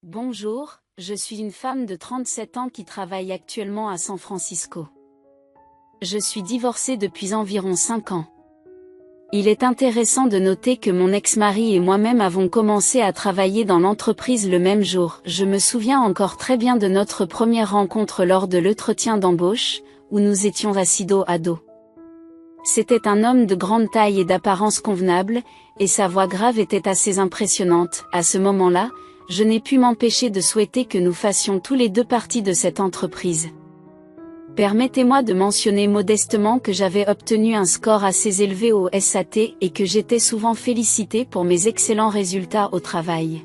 Bonjour, je suis une femme de 37 ans qui travaille actuellement à San Francisco. Je suis divorcée depuis environ 5 ans. Il est intéressant de noter que mon ex-mari et moi-même avons commencé à travailler dans l'entreprise le même jour. Je me souviens encore très bien de notre première rencontre lors de l'entretien d'embauche, où nous étions assis dos à dos. C'était un homme de grande taille et d'apparence convenable, et sa voix grave était assez impressionnante. À ce moment-là, je n'ai pu m'empêcher de souhaiter que nous fassions tous les deux partie de cette entreprise. Permettez-moi de mentionner modestement que j'avais obtenu un score assez élevé au SAT et que j'étais souvent félicitée pour mes excellents résultats au travail.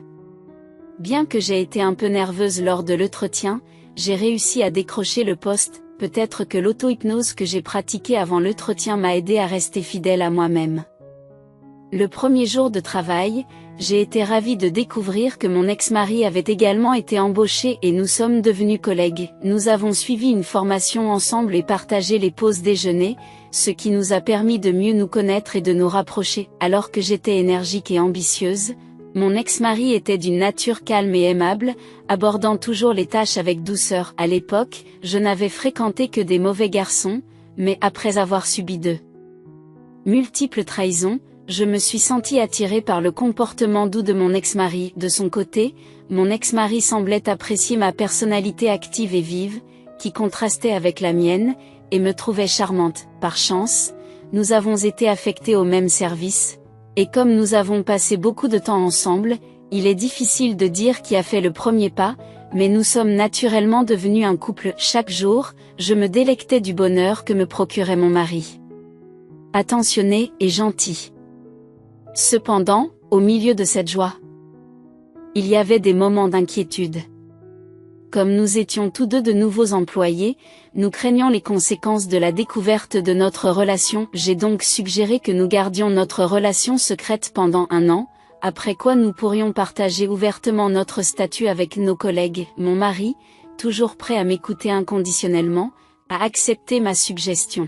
Bien que j'ai été un peu nerveuse lors de l'entretien, j'ai réussi à décrocher le poste. Peut-être que l'auto-hypnose que j'ai pratiquée avant l'entretien m'a aidé à rester fidèle à moi-même. Le premier jour de travail, j'ai été ravie de découvrir que mon ex-mari avait également été embauché et nous sommes devenus collègues. Nous avons suivi une formation ensemble et partagé les pauses déjeuner, ce qui nous a permis de mieux nous connaître et de nous rapprocher. Alors que j'étais énergique et ambitieuse, mon ex-mari était d'une nature calme et aimable, abordant toujours les tâches avec douceur. À l'époque, je n'avais fréquenté que des mauvais garçons, mais après avoir subi de multiples trahisons, je me suis sentie attirée par le comportement doux de mon ex-mari. De son côté, mon ex-mari semblait apprécier ma personnalité active et vive, qui contrastait avec la mienne, et me trouvait charmante. Par chance, nous avons été affectés au même service, et comme nous avons passé beaucoup de temps ensemble, il est difficile de dire qui a fait le premier pas, mais nous sommes naturellement devenus un couple. Chaque jour, je me délectais du bonheur que me procurait mon mari. Attentionné et gentil. Cependant, au milieu de cette joie, il y avait des moments d'inquiétude. Comme nous étions tous deux de nouveaux employés, nous craignions les conséquences de la découverte de notre relation. J'ai donc suggéré que nous gardions notre relation secrète pendant 1 an, après quoi nous pourrions partager ouvertement notre statut avec nos collègues. Mon mari, toujours prêt à m'écouter inconditionnellement, a accepté ma suggestion.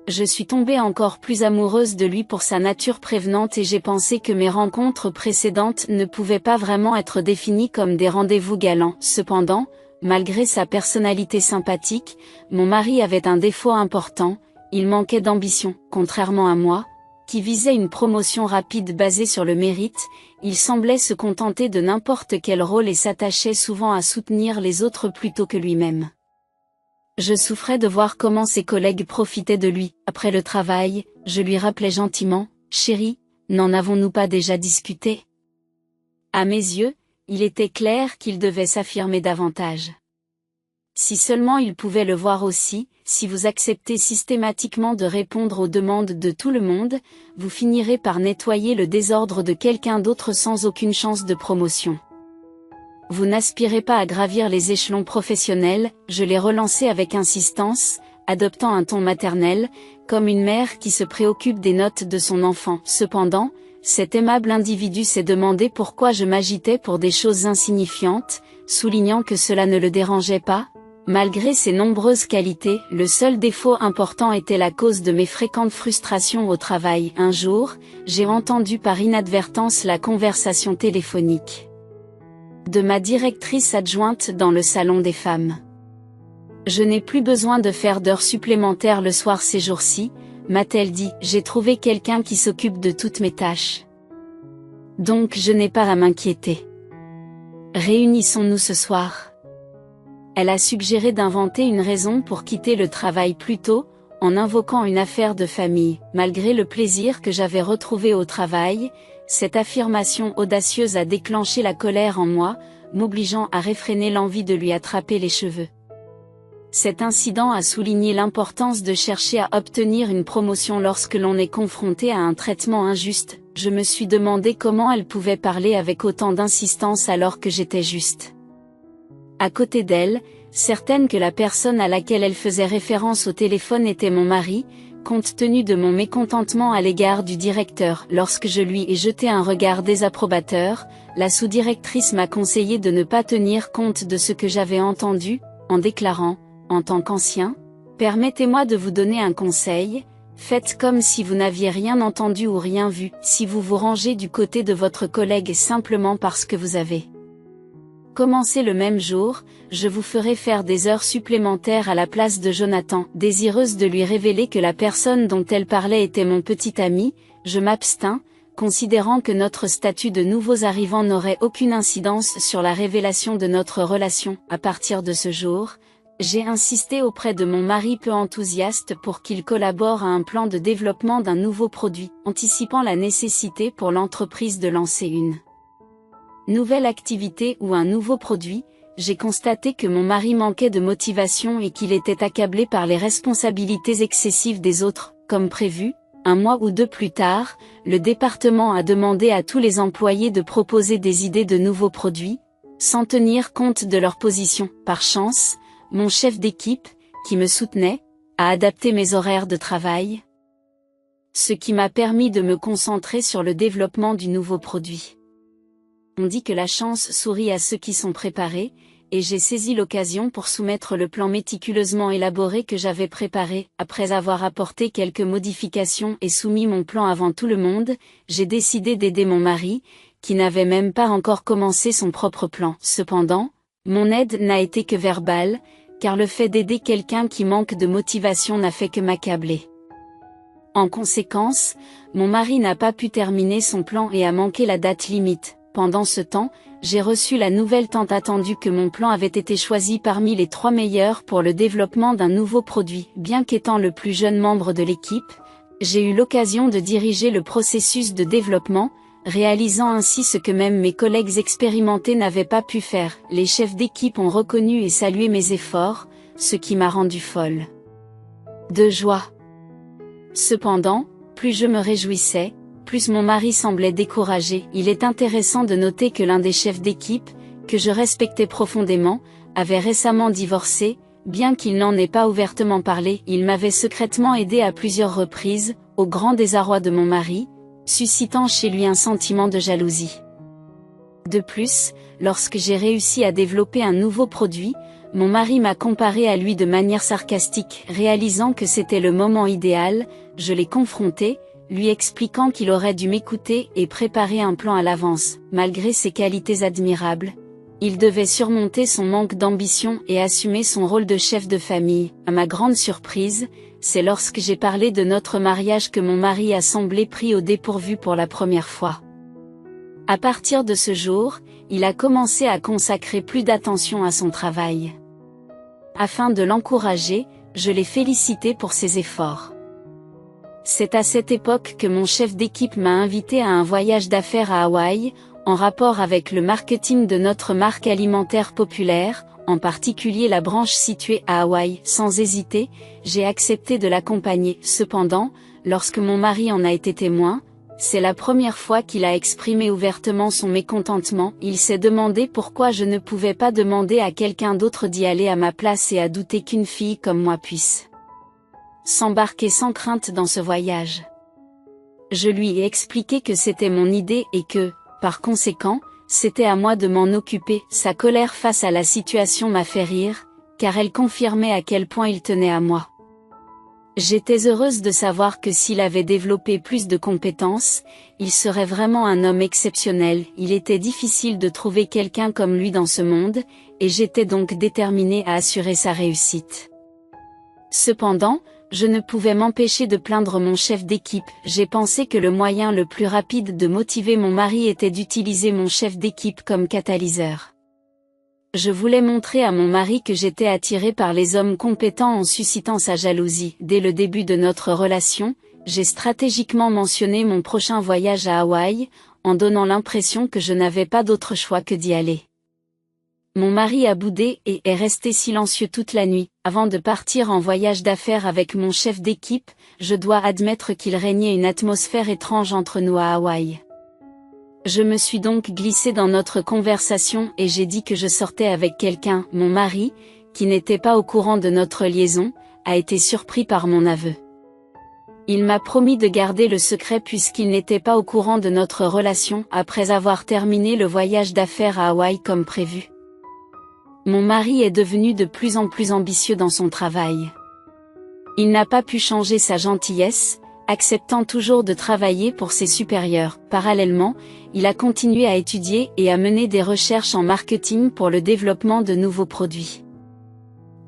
Je suis tombée encore plus amoureuse de lui pour sa nature prévenante et j'ai pensé que mes rencontres précédentes ne pouvaient pas vraiment être définies comme des rendez-vous galants. Cependant, malgré sa personnalité sympathique, mon mari avait un défaut important, il manquait d'ambition. Contrairement à moi, qui visait une promotion rapide basée sur le mérite, il semblait se contenter de n'importe quel rôle et s'attachait souvent à soutenir les autres plutôt que lui-même. Je souffrais de voir comment ses collègues profitaient de lui. Après le travail, je lui rappelais gentiment, « Chérie, n'en avons-nous pas déjà discuté ?» À mes yeux, il était clair qu'il devait s'affirmer davantage. Si seulement il pouvait le voir aussi, si vous acceptez systématiquement de répondre aux demandes de tout le monde, vous finirez par nettoyer le désordre de quelqu'un d'autre sans aucune chance de promotion. Vous n'aspirez pas à gravir les échelons professionnels, je l'ai relancé avec insistance, adoptant un ton maternel, comme une mère qui se préoccupe des notes de son enfant. Cependant, cet aimable individu s'est demandé pourquoi je m'agitais pour des choses insignifiantes, soulignant que cela ne le dérangeait pas. Malgré ses nombreuses qualités, le seul défaut important était la cause de mes fréquentes frustrations au travail. Un jour, j'ai entendu par inadvertance la conversation téléphonique de ma directrice adjointe dans le salon des femmes. « Je n'ai plus besoin de faire d'heures supplémentaires le soir ces jours-ci, » m'a-t-elle dit, « j'ai trouvé quelqu'un qui s'occupe de toutes mes tâches. Donc je n'ai pas à m'inquiéter. Réunissons-nous ce soir. » Elle a suggéré d'inventer une raison pour quitter le travail plus tôt, en invoquant une affaire de famille. Malgré le plaisir que j'avais retrouvé au travail, cette affirmation audacieuse a déclenché la colère en moi, m'obligeant à réfréner l'envie de lui attraper les cheveux. Cet incident a souligné l'importance de chercher à obtenir une promotion lorsque l'on est confronté à un traitement injuste. Je me suis demandé comment elle pouvait parler avec autant d'insistance alors que j'étais juste à côté d'elle, certaine que la personne à laquelle elle faisait référence au téléphone était mon mari, compte tenu de mon mécontentement à l'égard du directeur. Lorsque je lui ai jeté un regard désapprobateur, la sous-directrice m'a conseillé de ne pas tenir compte de ce que j'avais entendu, en déclarant, en tant qu'ancien, « Permettez-moi de vous donner un conseil, faites comme si vous n'aviez rien entendu ou rien vu, si vous vous rangez du côté de votre collègue simplement parce que vous avez Commencez le même jour, je vous ferai faire des heures supplémentaires à la place de Jonathan. Désireuse de lui révéler que la personne dont elle parlait était mon petit ami, je m'abstins, considérant que notre statut de nouveaux arrivants n'aurait aucune incidence sur la révélation de notre relation. À partir de ce jour, j'ai insisté auprès de mon mari peu enthousiaste pour qu'il collabore à un plan de développement d'un nouveau produit, anticipant la nécessité pour l'entreprise de lancer une nouvelle activité ou un nouveau produit. J'ai constaté que mon mari manquait de motivation et qu'il était accablé par les responsabilités excessives des autres. Comme prévu, 1 mois ou 2 plus tard, le département a demandé à tous les employés de proposer des idées de nouveaux produits, sans tenir compte de leur position. Par chance, mon chef d'équipe, qui me soutenait, a adapté mes horaires de travail, ce qui m'a permis de me concentrer sur le développement du nouveau produit. On dit que la chance sourit à ceux qui sont préparés, et j'ai saisi l'occasion pour soumettre le plan méticuleusement élaboré que j'avais préparé. Après avoir apporté quelques modifications et soumis mon plan avant tout le monde, j'ai décidé d'aider mon mari, qui n'avait même pas encore commencé son propre plan. Cependant, mon aide n'a été que verbale, car le fait d'aider quelqu'un qui manque de motivation n'a fait que m'accabler. En conséquence, mon mari n'a pas pu terminer son plan et a manqué la date limite. Pendant ce temps, j'ai reçu la nouvelle tant attendue que mon plan avait été choisi parmi les 3 meilleurs pour le développement d'un nouveau produit. Bien qu'étant le plus jeune membre de l'équipe, j'ai eu l'occasion de diriger le processus de développement, réalisant ainsi ce que même mes collègues expérimentés n'avaient pas pu faire. Les chefs d'équipe ont reconnu et salué mes efforts, ce qui m'a rendu folle de joie. Cependant, plus je me réjouissais, plus mon mari semblait découragé. Il est intéressant de noter que l'un des chefs d'équipe, que je respectais profondément, avait récemment divorcé. Bien qu'il n'en ait pas ouvertement parlé, il m'avait secrètement aidé à plusieurs reprises, au grand désarroi de mon mari, suscitant chez lui un sentiment de jalousie. De plus, lorsque j'ai réussi à développer un nouveau produit, mon mari m'a comparé à lui de manière sarcastique. Réalisant que c'était le moment idéal, je l'ai confronté, lui expliquant qu'il aurait dû m'écouter et préparer un plan à l'avance. Malgré ses qualités admirables, il devait surmonter son manque d'ambition et assumer son rôle de chef de famille. À ma grande surprise, c'est lorsque j'ai parlé de notre mariage que mon mari a semblé pris au dépourvu pour la première fois. À partir de ce jour, il a commencé à consacrer plus d'attention à son travail. Afin de l'encourager, je l'ai félicité pour ses efforts. C'est à cette époque que mon chef d'équipe m'a invité à un voyage d'affaires à Hawaï, en rapport avec le marketing de notre marque alimentaire populaire, en particulier la branche située à Hawaï. Sans hésiter, j'ai accepté de l'accompagner. Cependant, lorsque mon mari en a été témoin, c'est la première fois qu'il a exprimé ouvertement son mécontentement. Il s'est demandé pourquoi je ne pouvais pas demander à quelqu'un d'autre d'y aller à ma place et a douté qu'une fille comme moi puisse s'embarquer sans crainte dans ce voyage. Je lui ai expliqué que c'était mon idée et que, par conséquent, c'était à moi de m'en occuper. Sa colère face à la situation m'a fait rire, car elle confirmait à quel point il tenait à moi. J'étais heureuse de savoir que s'il avait développé plus de compétences, il serait vraiment un homme exceptionnel. Il était difficile de trouver quelqu'un comme lui dans ce monde, et j'étais donc déterminée à assurer sa réussite. Cependant, je ne pouvais m'empêcher de plaindre mon chef d'équipe. J'ai pensé que le moyen le plus rapide de motiver mon mari était d'utiliser mon chef d'équipe comme catalyseur. Je voulais montrer à mon mari que j'étais attirée par les hommes compétents en suscitant sa jalousie. Dès le début de notre relation, j'ai stratégiquement mentionné mon prochain voyage à Hawaï, en donnant l'impression que je n'avais pas d'autre choix que d'y aller. Mon mari a boudé et est resté silencieux toute la nuit. Avant de partir en voyage d'affaires avec mon chef d'équipe, je dois admettre qu'il régnait une atmosphère étrange entre nous à Hawaï. Je me suis donc glissée dans notre conversation et j'ai dit que je sortais avec quelqu'un. Mon mari, qui n'était pas au courant de notre liaison, a été surpris par mon aveu. Il m'a promis de garder le secret puisqu'il n'était pas au courant de notre relation après avoir terminé le voyage d'affaires à Hawaï comme prévu. Mon mari est devenu de plus en plus ambitieux dans son travail. Il n'a pas pu changer sa gentillesse, acceptant toujours de travailler pour ses supérieurs. Parallèlement, il a continué à étudier et à mener des recherches en marketing pour le développement de nouveaux produits.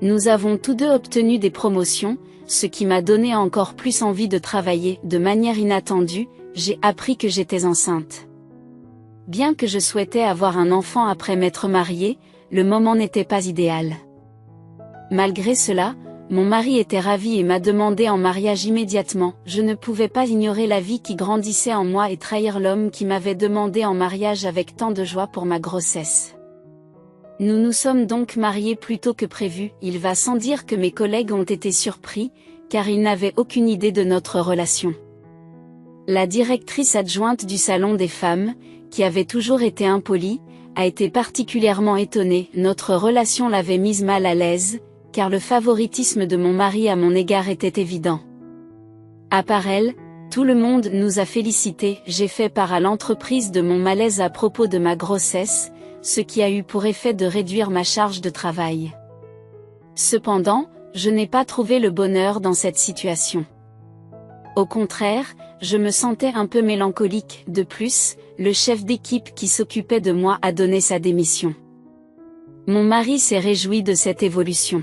Nous avons tous deux obtenu des promotions, ce qui m'a donné encore plus envie de travailler. De manière inattendue, j'ai appris que j'étais enceinte. Bien que je souhaitais avoir un enfant après m'être mariée, le moment n'était pas idéal. Malgré cela, mon mari était ravi et m'a demandé en mariage immédiatement. Je ne pouvais pas ignorer la vie qui grandissait en moi et trahir l'homme qui m'avait demandé en mariage avec tant de joie pour ma grossesse. Nous nous sommes donc mariés plus tôt que prévu. Il va sans dire que mes collègues ont été surpris, car ils n'avaient aucune idée de notre relation. La directrice adjointe du salon des femmes, qui avait toujours été impolie, a été particulièrement étonnée. Notre relation l'avait mise mal à l'aise, car le favoritisme de mon mari à mon égard était évident. À part elle, tout le monde nous a félicités. J'ai fait part à l'entreprise de mon malaise à propos de ma grossesse, ce qui a eu pour effet de réduire ma charge de travail. Cependant, je n'ai pas trouvé le bonheur dans cette situation. Au contraire, je me sentais un peu mélancolique. De plus, le chef d'équipe qui s'occupait de moi a donné sa démission. Mon mari s'est réjoui de cette évolution.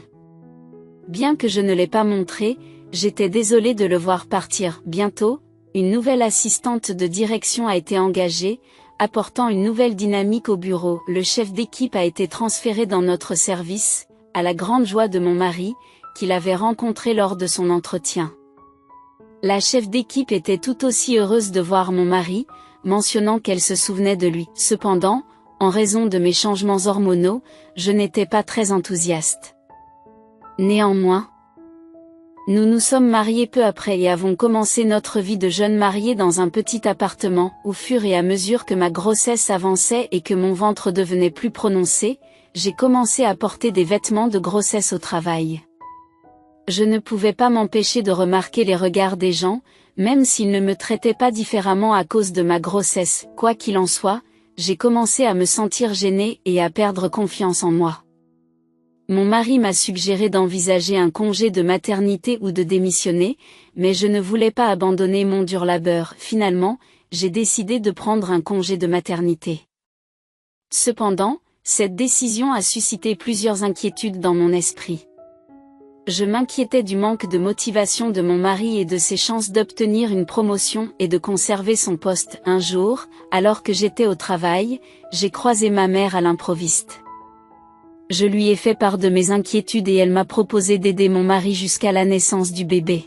Bien que je ne l'ai pas montré, j'étais désolée de le voir partir. Bientôt, une nouvelle assistante de direction a été engagée, apportant une nouvelle dynamique au bureau. Le chef d'équipe a été transféré dans notre service, à la grande joie de mon mari, qu'il avait rencontré lors de son entretien. La chef d'équipe était tout aussi heureuse de voir mon mari, mentionnant qu'elle se souvenait de lui. Cependant, en raison de mes changements hormonaux, je n'étais pas très enthousiaste. Néanmoins, nous nous sommes mariés peu après et avons commencé notre vie de jeunes mariés dans un petit appartement. Au fur et à mesure que ma grossesse avançait et que mon ventre devenait plus prononcé, j'ai commencé à porter des vêtements de grossesse au travail. Je ne pouvais pas m'empêcher de remarquer les regards des gens, même s'ils ne me traitaient pas différemment à cause de ma grossesse. Quoi qu'il en soit, j'ai commencé à me sentir gênée et à perdre confiance en moi. Mon mari m'a suggéré d'envisager un congé de maternité ou de démissionner, mais je ne voulais pas abandonner mon dur labeur. Finalement, j'ai décidé de prendre un congé de maternité. Cependant, cette décision a suscité plusieurs inquiétudes dans mon esprit. Je m'inquiétais du manque de motivation de mon mari et de ses chances d'obtenir une promotion et de conserver son poste. Un jour, alors que j'étais au travail, j'ai croisé ma mère à l'improviste. Je lui ai fait part de mes inquiétudes et elle m'a proposé d'aider mon mari jusqu'à la naissance du bébé.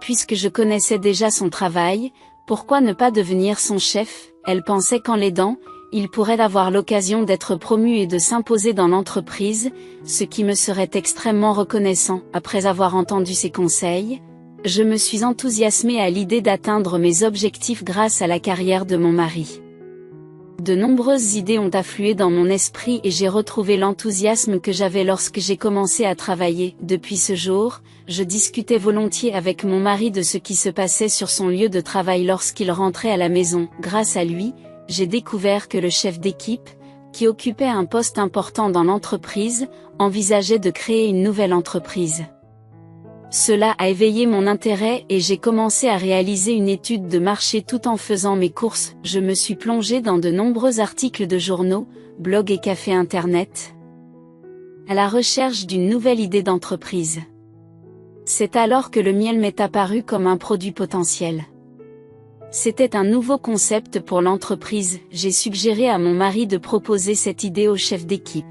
Puisque je connaissais déjà son travail, pourquoi ne pas devenir son chef? Elle pensait qu'en l'aidant, il pourrait avoir l'occasion d'être promu et de s'imposer dans l'entreprise, ce qui me serait extrêmement reconnaissant. Après avoir entendu ses conseils, je me suis enthousiasmée à l'idée d'atteindre mes objectifs grâce à la carrière de mon mari. De nombreuses idées ont afflué dans mon esprit et j'ai retrouvé l'enthousiasme que j'avais lorsque j'ai commencé à travailler. Depuis ce jour, je discutais volontiers avec mon mari de ce qui se passait sur son lieu de travail lorsqu'il rentrait à la maison. Grâce à lui, j'ai découvert que le chef d'équipe, qui occupait un poste important dans l'entreprise, envisageait de créer une nouvelle entreprise. Cela a éveillé mon intérêt et j'ai commencé à réaliser une étude de marché tout en faisant mes courses. Je me suis plongée dans de nombreux articles de journaux, blogs et cafés internet, à la recherche d'une nouvelle idée d'entreprise. C'est alors que le miel m'est apparu comme un produit potentiel. C'était un nouveau concept pour l'entreprise. J'ai suggéré à mon mari de proposer cette idée au chef d'équipe.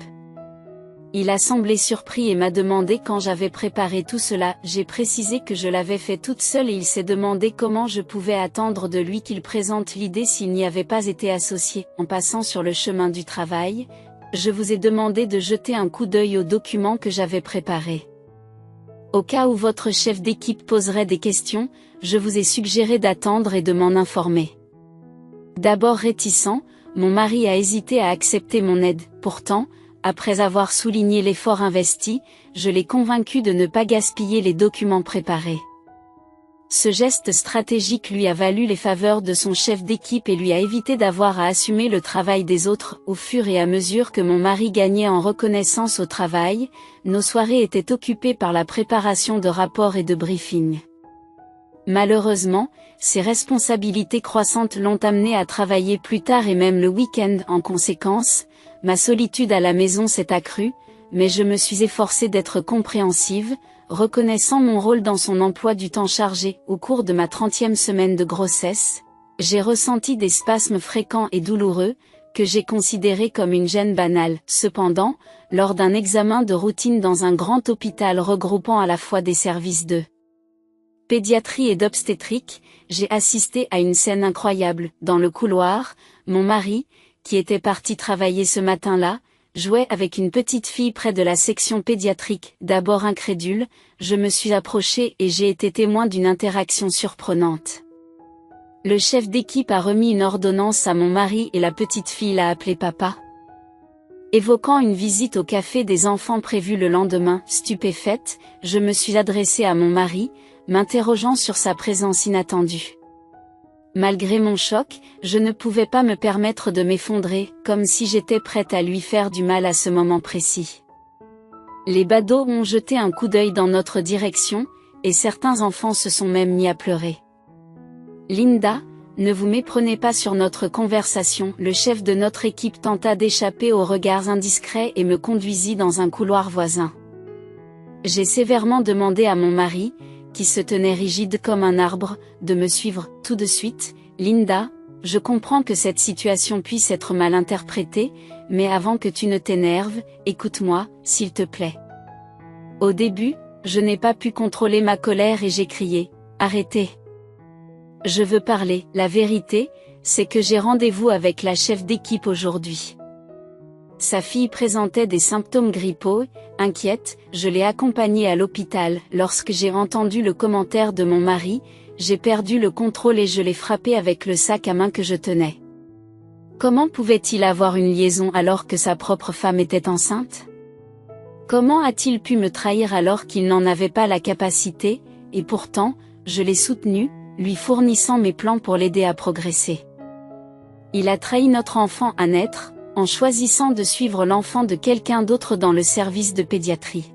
Il a semblé surpris et m'a demandé quand j'avais préparé tout cela. J'ai précisé que je l'avais fait toute seule et il s'est demandé comment je pouvais attendre de lui qu'il présente l'idée s'il n'y avait pas été associé. En passant sur le chemin du travail, je vous ai demandé de jeter un coup d'œil aux documents que j'avais préparés. Au cas où votre chef d'équipe poserait des questions, je vous ai suggéré d'attendre et de m'en informer. D'abord réticent, mon mari a hésité à accepter mon aide. Pourtant, après avoir souligné l'effort investi, je l'ai convaincu de ne pas gaspiller les documents préparés. Ce geste stratégique lui a valu les faveurs de son chef d'équipe et lui a évité d'avoir à assumer le travail des autres. Au fur et à mesure que mon mari gagnait en reconnaissance au travail, nos soirées étaient occupées par la préparation de rapports et de briefings. Malheureusement, ses responsabilités croissantes l'ont amené à travailler plus tard et même le week-end. En conséquence, ma solitude à la maison s'est accrue, mais je me suis efforcée d'être compréhensive, reconnaissant mon rôle dans son emploi du temps chargé. Au cours de ma 30e semaine de grossesse, j'ai ressenti des spasmes fréquents et douloureux, que j'ai considérés comme une gêne banale. Cependant, lors d'un examen de routine dans un grand hôpital regroupant à la fois des services de pédiatrie et d'obstétrique, j'ai assisté à une scène incroyable. Dans le couloir, mon mari, qui était parti travailler ce matin-là, jouait avec une petite fille près de la section pédiatrique. D'abord incrédule, je me suis approchée et j'ai été témoin d'une interaction surprenante. Le chef d'équipe a remis une ordonnance à mon mari et la petite fille l'a appelé papa. Évoquant une visite au café des enfants prévue le lendemain, stupéfaite, je me suis adressée à mon mari, m'interrogeant sur sa présence inattendue. Malgré mon choc, je ne pouvais pas me permettre de m'effondrer, comme si j'étais prête à lui faire du mal à ce moment précis. Les badauds ont jeté un coup d'œil dans notre direction, et certains enfants se sont même mis à pleurer. Linda, ne vous méprenez pas sur notre conversation. Le chef de notre équipe tenta d'échapper aux regards indiscrets et me conduisit dans un couloir voisin. J'ai sévèrement demandé à mon mari, qui se tenait rigide comme un arbre, de me suivre. Tout de suite, Linda, je comprends que cette situation puisse être mal interprétée, mais avant que tu ne t'énerves, écoute-moi, s'il te plaît. Au début, je n'ai pas pu contrôler ma colère et j'ai crié, « Arrêtez ! Je veux parler. » La vérité, c'est que j'ai rendez-vous avec la chef d'équipe aujourd'hui. Sa fille présentait des symptômes grippaux. Inquiète, je l'ai accompagnée à l'hôpital. Lorsque j'ai entendu le commentaire de mon mari, j'ai perdu le contrôle et je l'ai frappé avec le sac à main que je tenais. Comment pouvait-il avoir une liaison alors que sa propre femme était enceinte? Comment a-t-il pu me trahir alors qu'il n'en avait pas la capacité? Et pourtant, je l'ai soutenu, lui fournissant mes plans pour l'aider à progresser. Il a trahi notre enfant à naître, en choisissant de suivre l'enfant de quelqu'un d'autre dans le service de pédiatrie.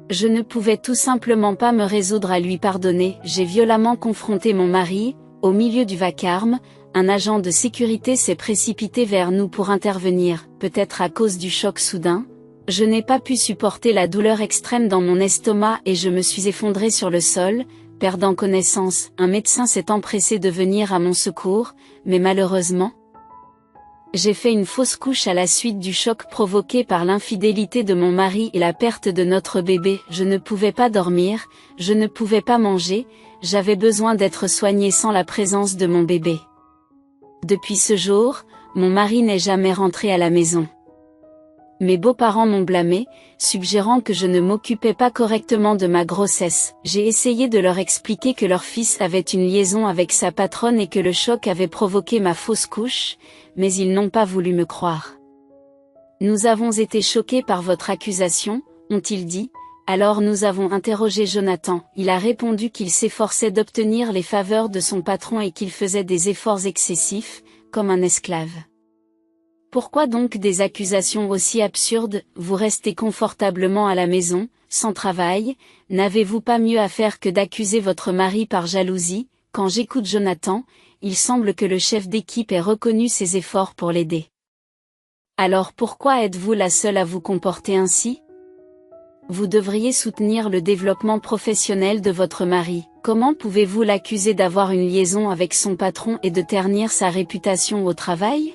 Je ne pouvais tout simplement pas me résoudre à lui pardonner. J'ai violemment confronté mon mari. Au milieu du vacarme, un agent de sécurité s'est précipité vers nous pour intervenir, peut-être à cause du choc soudain. Je n'ai pas pu supporter la douleur extrême dans mon estomac et je me suis effondrée sur le sol, perdant connaissance. Un médecin s'est empressé de venir à mon secours, mais malheureusement, j'ai fait une fausse couche à la suite du choc provoqué par l'infidélité de mon mari et la perte de notre bébé. Je ne pouvais pas dormir, je ne pouvais pas manger, j'avais besoin d'être soignée sans la présence de mon bébé. Depuis ce jour, mon mari n'est jamais rentré à la maison. Mes beaux-parents m'ont blâmé, suggérant que je ne m'occupais pas correctement de ma grossesse. J'ai essayé de leur expliquer que leur fils avait une liaison avec sa patronne et que le choc avait provoqué ma fausse couche, mais ils n'ont pas voulu me croire. Nous avons été choqués par votre accusation, ont-ils dit. Alors nous avons interrogé Jonathan. Il a répondu qu'il s'efforçait d'obtenir les faveurs de son patron et qu'il faisait des efforts excessifs, comme un esclave. Pourquoi donc des accusations aussi absurdes? Vous restez confortablement à la maison, sans travail, n'avez-vous pas mieux à faire que d'accuser votre mari par jalousie? Quand j'écoute Jonathan, il semble que le chef d'équipe ait reconnu ses efforts pour l'aider. Alors pourquoi êtes-vous la seule à vous comporter ainsi? Vous devriez soutenir le développement professionnel de votre mari. Comment pouvez-vous l'accuser d'avoir une liaison avec son patron et de ternir sa réputation au travail?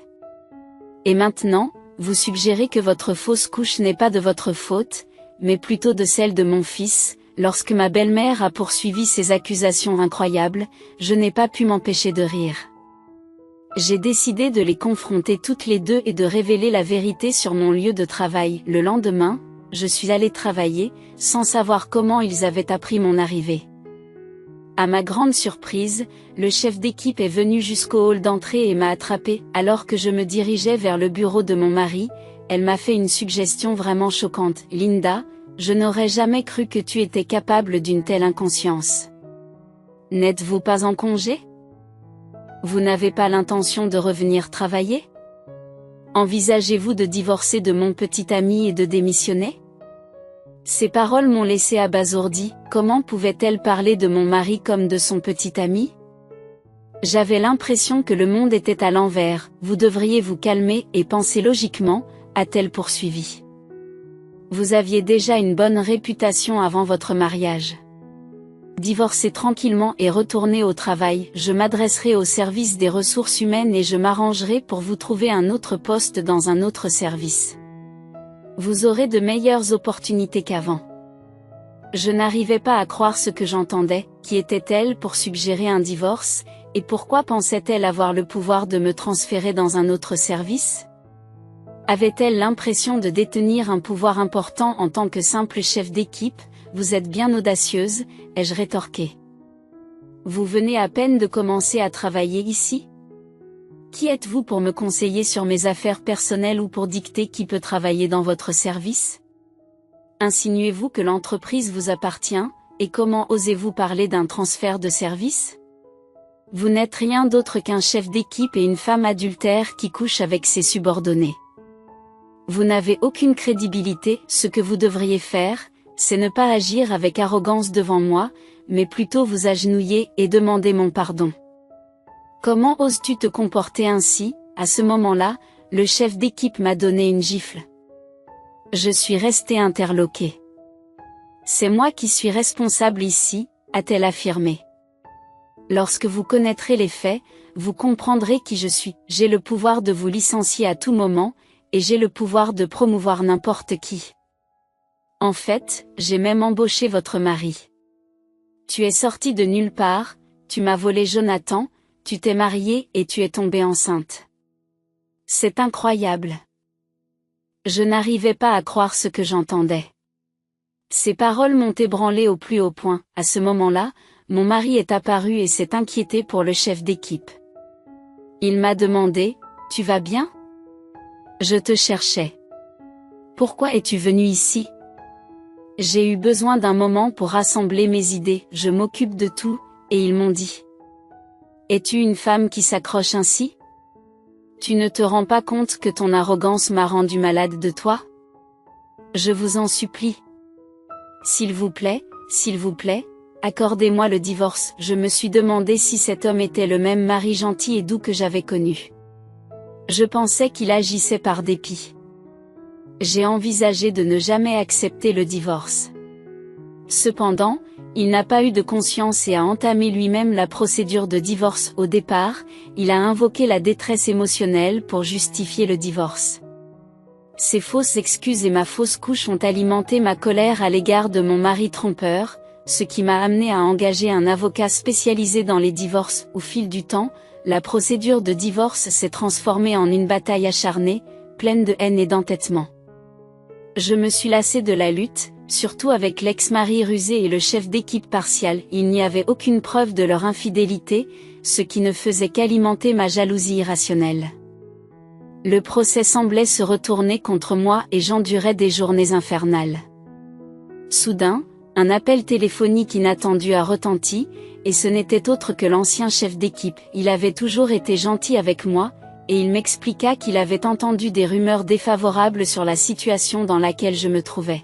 Et maintenant, vous suggérez que votre fausse couche n'est pas de votre faute, mais plutôt de celle de mon fils. Lorsque ma belle-mère a poursuivi ces accusations incroyables, je n'ai pas pu m'empêcher de rire. J'ai décidé de les confronter toutes les deux et de révéler la vérité sur mon lieu de travail. Le lendemain, je suis allée travailler, sans savoir comment ils avaient appris mon arrivée. À ma grande surprise, le chef d'équipe est venu jusqu'au hall d'entrée et m'a attrapée. Alors que je me dirigeais vers le bureau de mon mari, elle m'a fait une suggestion vraiment choquante. Linda, je n'aurais jamais cru que tu étais capable d'une telle inconscience. N'êtes-vous pas en congé? Vous n'avez pas l'intention de revenir travailler? Envisagez-vous de divorcer de mon petit ami et de démissionner? Ces paroles m'ont laissé abasourdi. Comment pouvait-elle parler de mon mari comme de son petit ami? J'avais l'impression que le monde était à l'envers. Vous devriez vous calmer et penser logiquement, a-t-elle poursuivi. Vous aviez déjà une bonne réputation avant votre mariage. Divorcez tranquillement et retournez au travail. Je m'adresserai au service des ressources humaines et je m'arrangerai pour vous trouver un autre poste dans un autre service. Vous aurez de meilleures opportunités qu'avant. Je n'arrivais pas à croire ce que j'entendais. Qui était-elle pour suggérer un divorce, et pourquoi pensait-elle avoir le pouvoir de me transférer dans un autre service? Avait-elle l'impression de détenir un pouvoir important en tant que simple chef d'équipe? Vous êtes bien audacieuse, ai-je rétorqué. Vous venez à peine de commencer à travailler ici? Qui êtes-vous pour me conseiller sur mes affaires personnelles ou pour dicter qui peut travailler dans votre service? Insinuez-vous que l'entreprise vous appartient, et comment osez-vous parler d'un transfert de service? Vous n'êtes rien d'autre qu'un chef d'équipe et une femme adultère qui couche avec ses subordonnés. Vous n'avez aucune crédibilité. Ce que vous devriez faire, c'est ne pas agir avec arrogance devant moi, mais plutôt vous agenouiller et demander mon pardon. Comment oses-tu te comporter ainsi? À ce moment-là, le chef d'équipe m'a donné une gifle. Je suis restée interloquée. C'est moi qui suis responsable ici, a-t-elle affirmé. Lorsque vous connaîtrez les faits, vous comprendrez qui je suis. J'ai le pouvoir de vous licencier à tout moment, et j'ai le pouvoir de promouvoir n'importe qui. En fait, j'ai même embauché votre mari. Tu es sorti de nulle part, tu m'as volé Jonathan, tu t'es mariée et tu es tombée enceinte. C'est incroyable. Je n'arrivais pas à croire ce que j'entendais. Ces paroles m'ont ébranlé au plus haut point. À ce moment-là, mon mari est apparu et s'est inquiété pour le chef d'équipe. Il m'a demandé, « Tu vas bien? Je te cherchais. Pourquoi es-tu venu ici? » J'ai eu besoin d'un moment pour rassembler mes idées. Je m'occupe de tout, et ils m'ont dit. Es-tu une femme qui s'accroche ainsi? Tu ne te rends pas compte que ton arrogance m'a rendu malade de toi? Je vous en supplie. S'il vous plaît, accordez-moi le divorce. Je me suis demandé si cet homme était le même mari gentil et doux que j'avais connu. Je pensais qu'il agissait par dépit. J'ai envisagé de ne jamais accepter le divorce. Cependant, il n'a pas eu de conscience et a entamé lui-même la procédure de divorce. Au départ, il a invoqué la détresse émotionnelle pour justifier le divorce. Ces fausses excuses et ma fausse couche ont alimenté ma colère à l'égard de mon mari trompeur, ce qui m'a amené à engager un avocat spécialisé dans les divorces. Au fil du temps, la procédure de divorce s'est transformée en une bataille acharnée, pleine de haine et d'entêtement. Je me suis lassée de la lutte, surtout avec l'ex-mari rusé et le chef d'équipe partial. Il n'y avait aucune preuve de leur infidélité, ce qui ne faisait qu'alimenter ma jalousie irrationnelle. Le procès semblait se retourner contre moi et j'endurais des journées infernales. Soudain, un appel téléphonique inattendu a retenti, et ce n'était autre que l'ancien chef d'équipe. Il avait toujours été gentil avec moi, et il m'expliqua qu'il avait entendu des rumeurs défavorables sur la situation dans laquelle je me trouvais.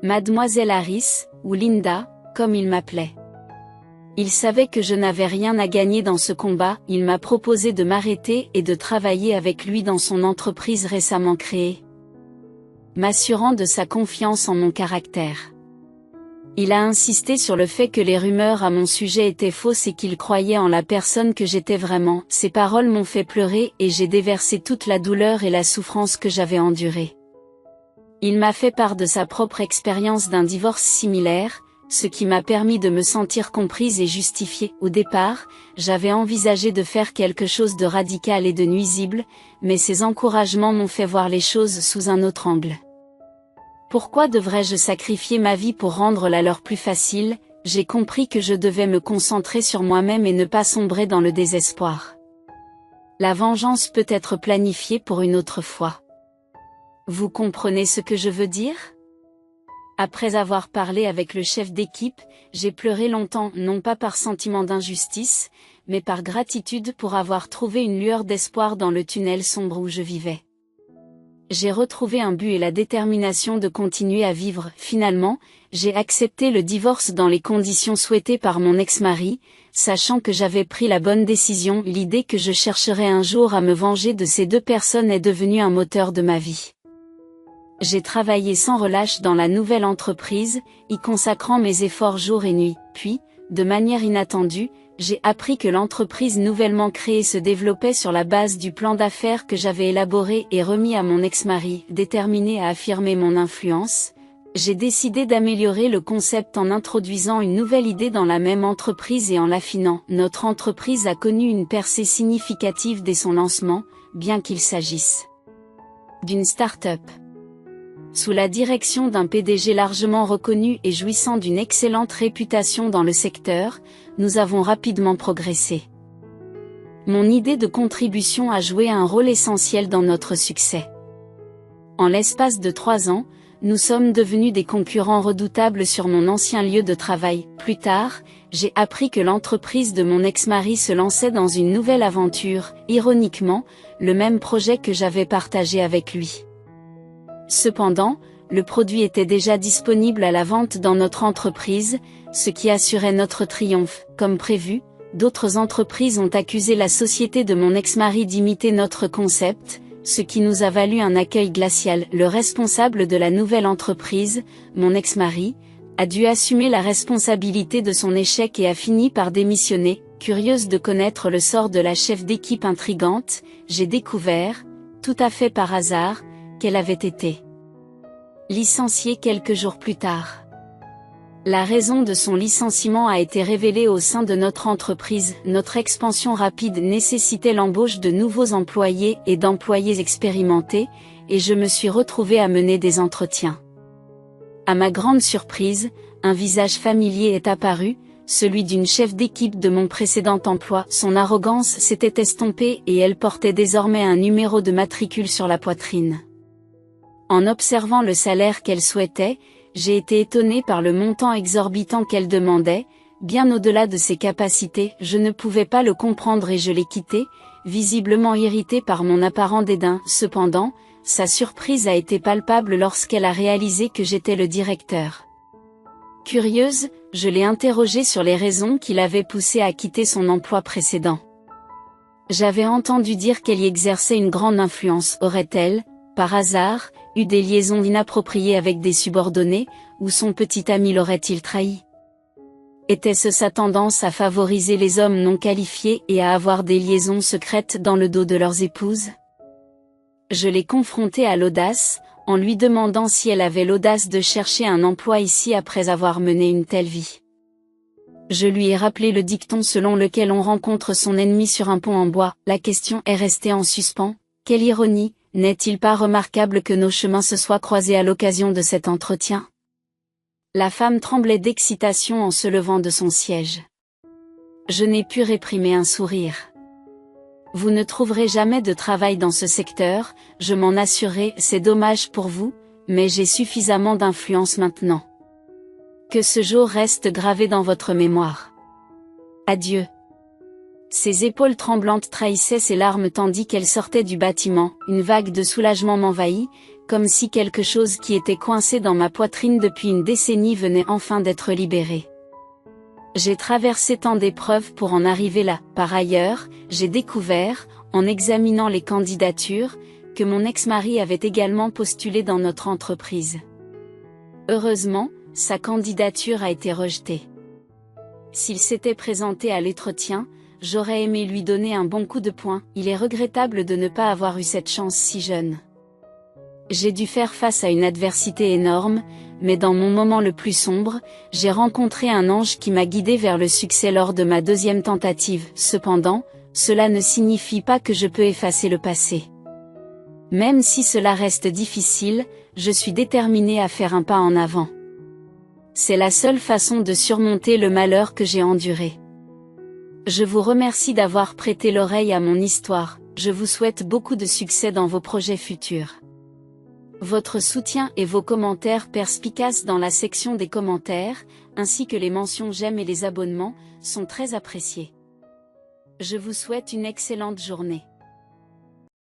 Mademoiselle Harris, ou Linda, comme il m'appelait. Il savait que je n'avais rien à gagner dans ce combat. Il m'a proposé de m'arrêter et de travailler avec lui dans son entreprise récemment créée, m'assurant de sa confiance en mon caractère. Il a insisté sur le fait que les rumeurs à mon sujet étaient fausses et qu'il croyait en la personne que j'étais vraiment. Ces paroles m'ont fait pleurer et j'ai déversé toute la douleur et la souffrance que j'avais endurée. Il m'a fait part de sa propre expérience d'un divorce similaire, ce qui m'a permis de me sentir comprise et justifiée. Au départ, j'avais envisagé de faire quelque chose de radical et de nuisible, mais ces encouragements m'ont fait voir les choses sous un autre angle. Pourquoi devrais-je sacrifier ma vie pour rendre la leur plus facile? J'ai compris que je devais me concentrer sur moi-même et ne pas sombrer dans le désespoir. La vengeance peut être planifiée pour une autre fois. Vous comprenez ce que je veux dire? Après avoir parlé avec le chef d'équipe, j'ai pleuré longtemps, non pas par sentiment d'injustice, mais par gratitude pour avoir trouvé une lueur d'espoir dans le tunnel sombre où je vivais. j'ai retrouvé un but et la détermination de continuer à vivre. Finalement, j'ai accepté le divorce dans les conditions souhaitées par mon ex-mari, sachant que j'avais pris la bonne décision. L'idée que je chercherais un jour à me venger de ces deux personnes est devenue un moteur de ma vie. J'ai travaillé sans relâche dans la nouvelle entreprise, y consacrant mes efforts jour et nuit. Puis, de manière inattendue, j'ai appris que l'entreprise nouvellement créée se développait sur la base du plan d'affaires que j'avais élaboré et remis à mon ex-mari. Déterminé à affirmer mon influence, j'ai décidé d'améliorer le concept en introduisant une nouvelle idée dans la même entreprise et en l'affinant. Notre entreprise a connu une percée significative dès son lancement, bien qu'il s'agisse d'une start-up. Sous la direction d'un PDG largement reconnu et jouissant d'une excellente réputation dans le secteur, nous avons rapidement progressé. Mon idée de contribution a joué un rôle essentiel dans notre succès. En l'espace de 3 ans, nous sommes devenus des concurrents redoutables sur mon ancien lieu de travail. Plus tard, j'ai appris que l'entreprise de mon ex-mari se lançait dans une nouvelle aventure, ironiquement, le même projet que j'avais partagé avec lui. Cependant, le produit était déjà disponible à la vente dans notre entreprise, ce qui assurait notre triomphe. Comme prévu, d'autres entreprises ont accusé la société de mon ex-mari d'imiter notre concept, ce qui nous a valu un accueil glacial. Le responsable de la nouvelle entreprise, mon ex-mari, a dû assumer la responsabilité de son échec et a fini par démissionner. Curieuse de connaître le sort de la chef d'équipe intrigante, j'ai découvert, tout à fait par hasard, qu'elle avait été licenciée quelques jours plus tard. La raison de son licenciement a été révélée au sein de notre entreprise. Notre expansion rapide nécessitait l'embauche de nouveaux employés et d'employés expérimentés, et je me suis retrouvée à mener des entretiens. À ma grande surprise, un visage familier est apparu, celui d'une chef d'équipe de mon précédent emploi. Son arrogance s'était estompée et elle portait désormais un numéro de matricule sur la poitrine. En observant le salaire qu'elle souhaitait, j'ai été étonnée par le montant exorbitant qu'elle demandait, bien au-delà de ses capacités. Je ne pouvais pas le comprendre et je l'ai quittée, visiblement irritée par mon apparent dédain. Cependant, sa surprise a été palpable lorsqu'elle a réalisé que j'étais le directeur. Curieuse, je l'ai interrogée sur les raisons qui l'avaient poussée à quitter son emploi précédent. J'avais entendu dire qu'elle y exerçait une grande influence. Aurait-elle, par hasard, eu des liaisons inappropriées avec des subordonnés, ou son petit ami l'aurait-il trahi? Était-ce sa tendance à favoriser les hommes non qualifiés et à avoir des liaisons secrètes dans le dos de leurs épouses? Je l'ai confrontée à l'audace, en lui demandant si elle avait l'audace de chercher un emploi ici après avoir mené une telle vie. Je lui ai rappelé le dicton selon lequel on rencontre son ennemi sur un pont en bois. La question est restée en suspens. Quelle ironie! N'est-il pas remarquable que nos chemins se soient croisés à l'occasion de cet entretien? La femme tremblait d'excitation en se levant de son siège. Je n'ai pu réprimer un sourire. Vous ne trouverez jamais de travail dans ce secteur, je m'en assurais. C'est dommage pour vous, mais j'ai suffisamment d'influence maintenant. Que ce jour reste gravé dans votre mémoire. Adieu. Ses épaules tremblantes trahissaient ses larmes tandis qu'elle sortait du bâtiment. Une vague de soulagement m'envahit, comme si quelque chose qui était coincé dans ma poitrine depuis une décennie venait enfin d'être libéré. J'ai traversé tant d'épreuves pour en arriver là. Par ailleurs, j'ai découvert, en examinant les candidatures, que mon ex-mari avait également postulé dans notre entreprise. Heureusement, sa candidature a été rejetée. S'il s'était présenté à l'entretien, j'aurais aimé lui donner un bon coup de poing. Il est regrettable de ne pas avoir eu cette chance si jeune. J'ai dû faire face à une adversité énorme, mais dans mon moment le plus sombre, j'ai rencontré un ange qui m'a guidé vers le succès lors de ma deuxième tentative. Cependant, cela ne signifie pas que je peux effacer le passé. Même si cela reste difficile, je suis déterminée à faire un pas en avant. C'est la seule façon de surmonter le malheur que j'ai enduré. Je vous remercie d'avoir prêté l'oreille à mon histoire, je vous souhaite beaucoup de succès dans vos projets futurs. Votre soutien et vos commentaires perspicaces dans la section des commentaires, ainsi que les mentions j'aime et les abonnements, sont très appréciés. Je vous souhaite une excellente journée.